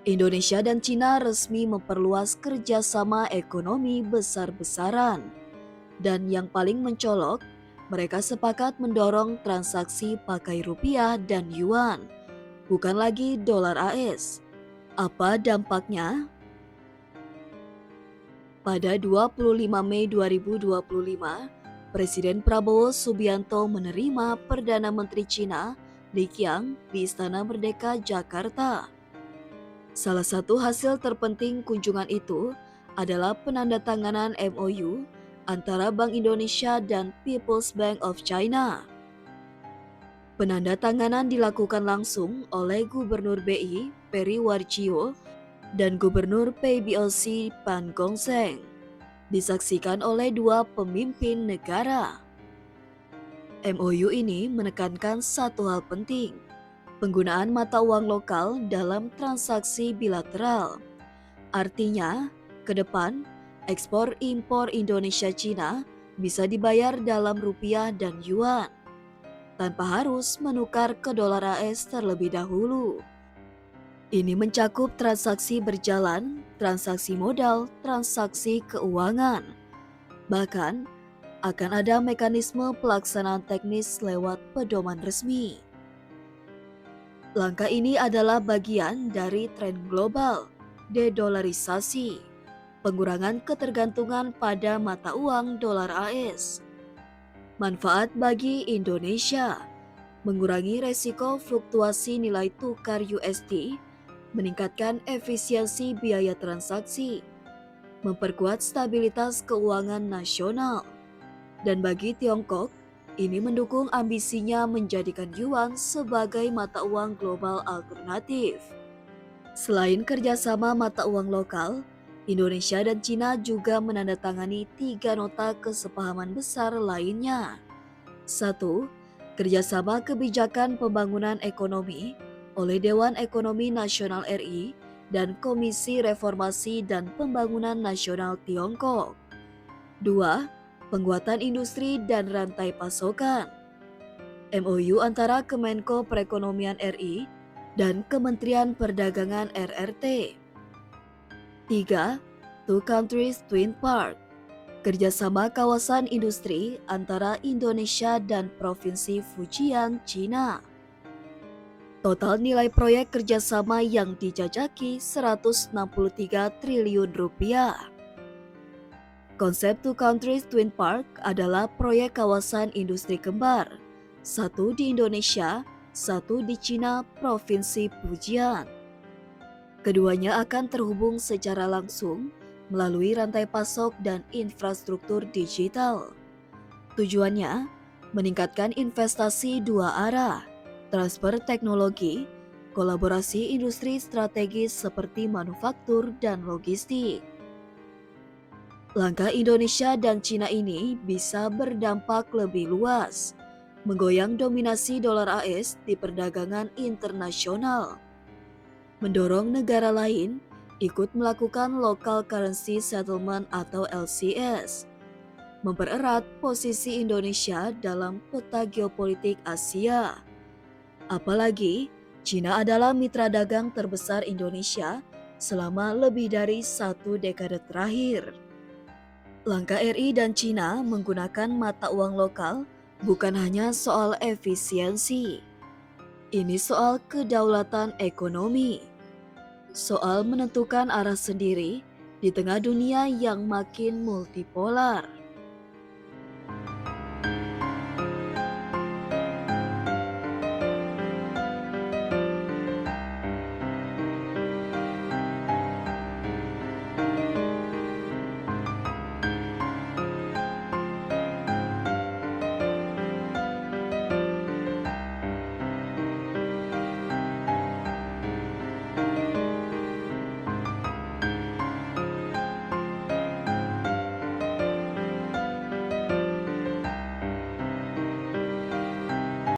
Indonesia dan Cina resmi memperluas kerjasama ekonomi besar-besaran. Dan yang paling mencolok, mereka sepakat mendorong transaksi pakai rupiah dan yuan, bukan lagi dolar AS. Apa dampaknya? Pada 25 Mei 2025, Presiden Prabowo Subianto menerima Perdana Menteri Cina Li Qiang di Istana Merdeka, Jakarta. Salah satu hasil terpenting kunjungan itu adalah penandatanganan MOU antara Bank Indonesia dan People's Bank of China. Penandatanganan dilakukan langsung oleh Gubernur BI Peri Warjio dan Gubernur PBOC Pan Gongseng, disaksikan oleh dua pemimpin negara. MOU ini menekankan satu hal penting, penggunaan mata uang lokal dalam transaksi bilateral. Artinya, ke depan, ekspor-impor Indonesia-Cina bisa dibayar dalam rupiah dan yuan, tanpa harus menukar ke dolar AS terlebih dahulu. Ini mencakup transaksi berjalan, transaksi modal, transaksi keuangan. Bahkan, akan ada mekanisme pelaksanaan teknis lewat pedoman resmi. Langkah ini adalah bagian dari tren global, dedolarisasi, pengurangan ketergantungan pada mata uang dolar AS. Manfaat bagi Indonesia, mengurangi resiko fluktuasi nilai tukar USD, meningkatkan efisiensi biaya transaksi, memperkuat stabilitas keuangan nasional. Dan bagi Tiongkok, ini mendukung ambisinya menjadikan yuan sebagai mata uang global alternatif. Selain kerjasama mata uang lokal, Indonesia dan Cina juga menandatangani 3 nota kesepahaman besar lainnya. 1. Kerjasama kebijakan pembangunan ekonomi oleh Dewan Ekonomi Nasional RI dan Komisi Reformasi dan Pembangunan Nasional Tiongkok. 2. Penguatan industri dan rantai pasokan. MOU antara Kemenko Perekonomian RI dan Kementerian Perdagangan RRT. 3. Two Countries Twin Park. Kerjasama kawasan industri antara Indonesia dan Provinsi Fujian, Cina. Total nilai proyek kerjasama yang dijajaki 163 triliun rupiah. Konsep Two Countries Twin Park adalah proyek kawasan industri kembar, satu di Indonesia, satu di Cina, Provinsi Fujian. Keduanya akan terhubung secara langsung melalui rantai pasok dan infrastruktur digital. Tujuannya, meningkatkan investasi dua arah, transfer teknologi, kolaborasi industri strategis seperti manufaktur dan logistik. Langkah Indonesia dan Cina ini bisa berdampak lebih luas, menggoyang dominasi dolar AS di perdagangan internasional, mendorong negara lain ikut melakukan local currency settlement atau LCS, mempererat posisi Indonesia dalam peta geopolitik Asia. Apalagi, Cina adalah mitra dagang terbesar Indonesia selama lebih dari 1 dekade terakhir. Langkah RI dan Cina menggunakan mata uang lokal bukan hanya soal efisiensi. Ini soal kedaulatan ekonomi, soal menentukan arah sendiri di tengah dunia yang makin multipolar.